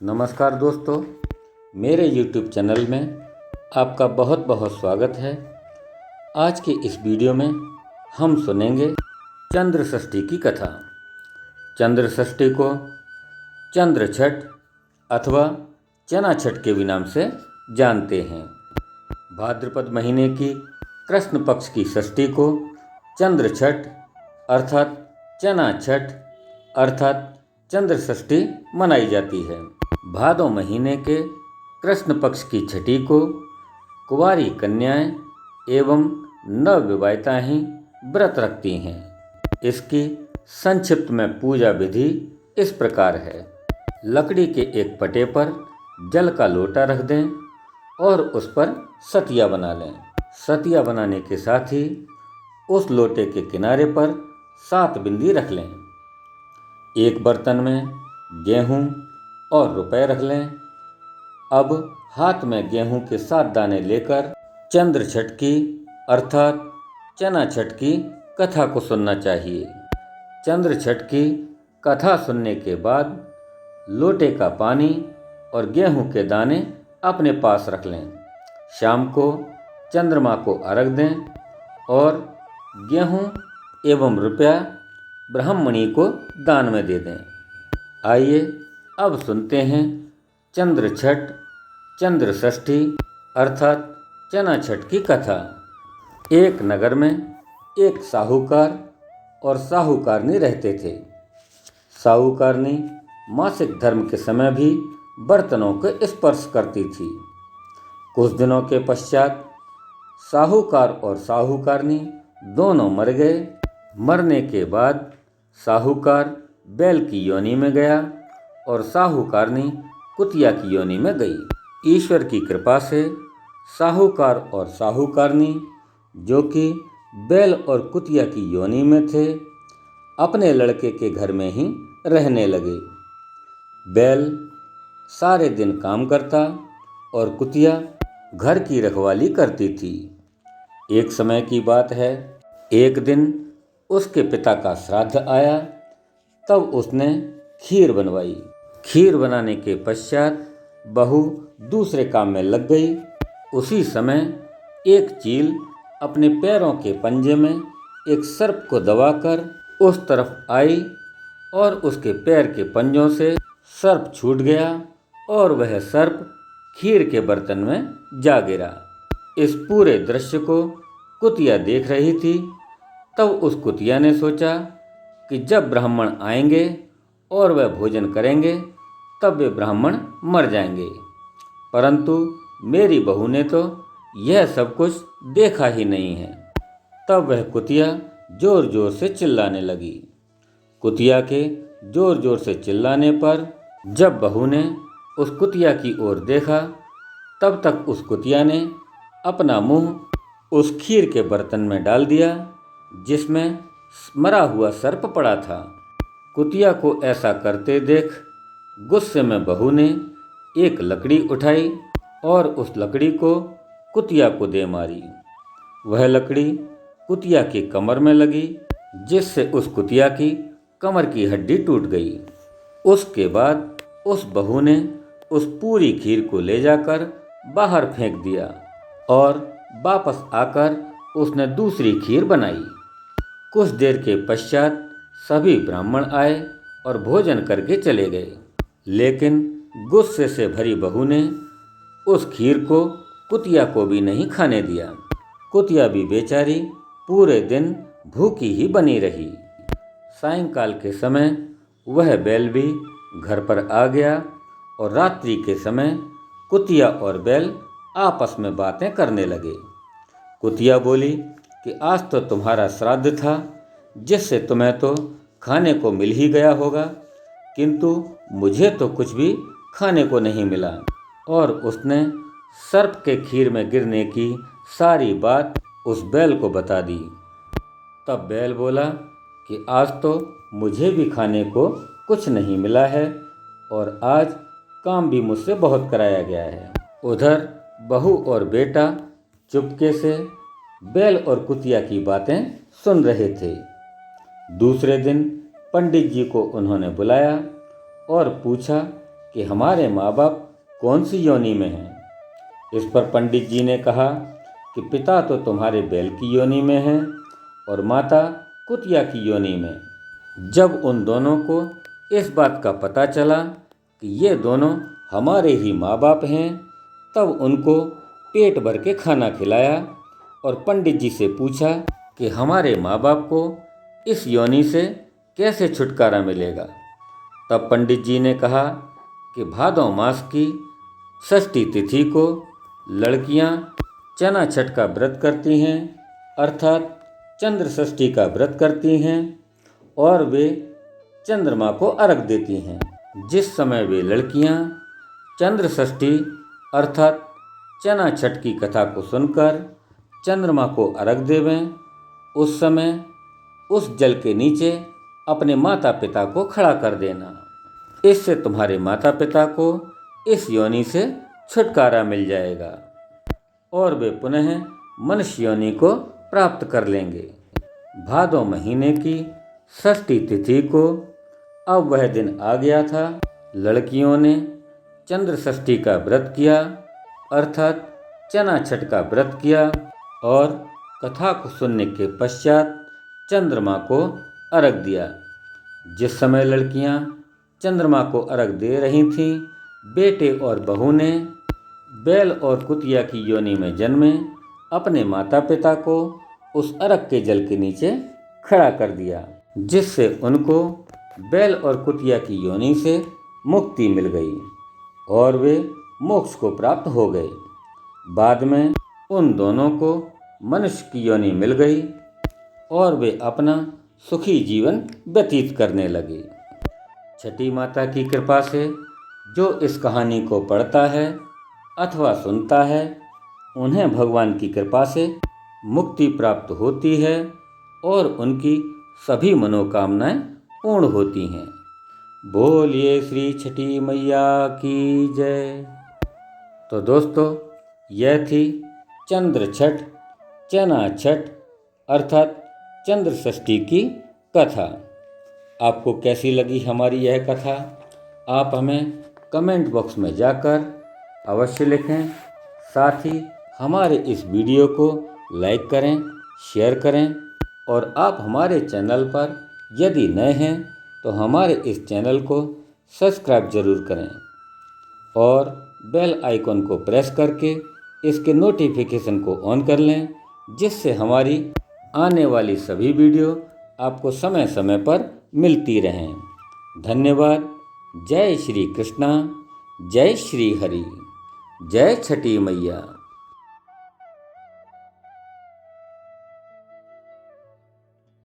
नमस्कार दोस्तों, मेरे YouTube चैनल में आपका बहुत बहुत स्वागत है। आज के इस वीडियो में हम सुनेंगे चंद्र षष्ठी की कथा। चंद्र षष्ठी को चंद्र छठ अथवा चना छठ के भी नाम से जानते हैं। भाद्रपद महीने की कृष्ण पक्ष की षष्ठी को चंद्र छठ अर्थात चना छठ अर्थात चंद्र षष्ठी मनाई जाती है। भादो महीने के कृष्ण पक्ष की छठी को कुंवारी कन्याएं एवं नवविवाहिता ही व्रत रखती हैं। इसकी संक्षिप्त में पूजा विधि इस प्रकार है। लकड़ी के एक पटे पर जल का लोटा रख दें और उस पर सतिया बना लें। सतिया बनाने के साथ ही उस लोटे के किनारे पर 7 बिंदी रख लें। एक बर्तन में गेहूं और रुपए रख लें। अब हाथ में गेहूं के 7 दाने लेकर चंद्र छठ की अर्थात चना छठ की कथा को सुनना चाहिए। चंद्र छठ की कथा सुनने के बाद लोटे का पानी और गेहूं के दाने अपने पास रख लें। शाम को चंद्रमा को अर्घ दें और गेहूं एवं रुपया ब्राह्मणी को दान में दे दें। आइए अब सुनते हैं चंद्र छठ चंद्र षष्ठी अर्थात चना छठ की कथा। एक नगर में एक साहूकार और साहूकारनी रहते थे। साहूकारनी मासिक धर्म के समय भी बर्तनों को स्पर्श करती थी। कुछ दिनों के पश्चात साहूकार और साहूकारनी दोनों मर गए। मरने के बाद साहूकार बैल की योनि में गया और साहूकारनी कुतिया की योनि में गई। ईश्वर की कृपा से साहूकार और साहूकारनी, जो कि बैल और कुतिया की योनि में थे, अपने लड़के के घर में ही रहने लगे। बैल सारे दिन काम करता और कुतिया घर की रखवाली करती थी। एक समय की बात है, एक दिन उसके पिता का श्राद्ध आया। तब उसने खीर बनवाई। खीर बनाने के पश्चात बहू दूसरे काम में लग गई। उसी समय एक चील अपने पैरों के पंजे में एक सर्प को दबाकर उस तरफ आई और उसके पैर के पंजों से सर्प छूट गया और वह सर्प खीर के बर्तन में जा गिरा। इस पूरे दृश्य को कुतिया देख रही थी। तब उस कुतिया ने सोचा कि जब ब्राह्मण आएंगे और वह भोजन करेंगे तब वे ब्राह्मण मर जाएंगे, परंतु मेरी बहू ने तो यह सब कुछ देखा ही नहीं है। तब वह कुतिया जोर जोर से चिल्लाने लगी। कुतिया के जोर जोर से चिल्लाने पर जब बहू ने उस कुतिया की ओर देखा, तब तक उस कुतिया ने अपना मुंह उस खीर के बर्तन में डाल दिया जिसमें मरा हुआ सर्प पड़ा था। कुतिया को ऐसा करते देख गुस्से में बहू ने एक लकड़ी उठाई और उस लकड़ी को कुतिया को दे मारी। वह लकड़ी कुतिया की कमर में लगी, जिससे उस कुतिया की कमर की हड्डी टूट गई। उसके बाद उस बहू ने उस पूरी खीर को ले जाकर बाहर फेंक दिया और वापस आकर उसने दूसरी खीर बनाई। कुछ देर के पश्चात सभी ब्राह्मण आए और भोजन करके चले गए, लेकिन गुस्से से भरी बहू ने उस खीर को कुतिया को भी नहीं खाने दिया। कुतिया भी बेचारी पूरे दिन भूखी ही बनी रही। सायंकाल के समय वह बैल भी घर पर आ गया और रात्रि के समय कुतिया और बैल आपस में बातें करने लगे। कुतिया बोली कि आज तो तुम्हारा श्राद्ध था, जिससे तुम्हें तो खाने को मिल ही गया होगा, किंतु मुझे तो कुछ भी खाने को नहीं मिला। और उसने सर्प के खीर में गिरने की सारी बात उस बैल को बता दी। तब बैल बोला कि आज तो मुझे भी खाने को कुछ नहीं मिला है और आज काम भी मुझसे बहुत कराया गया है। उधर बहू और बेटा चुपके से बैल और कुतिया की बातें सुन रहे थे। दूसरे दिन पंडित जी को उन्होंने बुलाया और पूछा कि हमारे माँ बाप कौन सी योनि में हैं। इस पर पंडित जी ने कहा कि पिता तो तुम्हारे बैल की योनि में हैं और माता कुतिया की योनि में। जब उन दोनों को इस बात का पता चला कि ये दोनों हमारे ही माँ बाप हैं, तब उनको पेट भर के खाना खिलाया और पंडित जी से पूछा कि हमारे माँ बाप को इस योनि से कैसे छुटकारा मिलेगा। तब पंडित जी ने कहा कि भादों मास की षष्ठी तिथि को लड़कियां चना छठ का व्रत करती हैं, अर्थात चंद्र षष्ठी का व्रत करती हैं और वे चंद्रमा को अर्घ देती हैं। जिस समय वे लड़कियां चंद्र षष्ठी अर्थात चना छठ की कथा को सुनकर चंद्रमा को अर्घ देवें, उस समय उस जल के नीचे अपने माता पिता को खड़ा कर देना। इससे तुम्हारे माता पिता को इस योनि से छुटकारा मिल जाएगा और वे पुनः मनुष्य योनि को प्राप्त कर लेंगे। भादों महीने की षष्ठी तिथि को अब वह दिन आ गया था। लड़कियों ने चंद्र षष्ठी का व्रत किया अर्थात चना छठ का व्रत किया और कथा को सुनने के पश्चात चंद्रमा को अर्घ दिया। जिस समय लड़कियां चंद्रमा को अर्घ दे रही थीं, बेटे और बहू ने बैल और कुतिया की योनि में जन्मे अपने माता पिता को उस अर्घ के जल के नीचे खड़ा कर दिया, जिससे उनको बैल और कुतिया की योनि से मुक्ति मिल गई और वे मोक्ष को प्राप्त हो गए। बाद में उन दोनों को मनुष्य की योनि मिल गई और वे अपना सुखी जीवन व्यतीत करने लगे। छठी माता की कृपा से जो इस कहानी को पढ़ता है अथवा सुनता है, उन्हें भगवान की कृपा से मुक्ति प्राप्त होती है और उनकी सभी मनोकामनाएं पूर्ण होती हैं। बोलिए श्री छठी मैया की जय। तो दोस्तों, यह थी चंद्र छठ चना छठ अर्थात चंद्र षष्ठी की कथा। आपको कैसी लगी हमारी यह कथा? आप हमें कमेंट बॉक्स में जाकर अवश्य लिखें। साथ ही हमारे इस वीडियो को लाइक करें, शेयर करें और आप हमारे चैनल पर यदि नए हैं तो हमारे इस चैनल को सब्सक्राइब जरूर करें और बेल आइकन को प्रेस करके इसके नोटिफिकेशन को ऑन कर लें, जिससे हमारी आने वाली सभी वीडियो आपको समय समय पर मिलती रहें। धन्यवाद। जय श्री कृष्णा, जय श्री हरि, जय छठी मैया।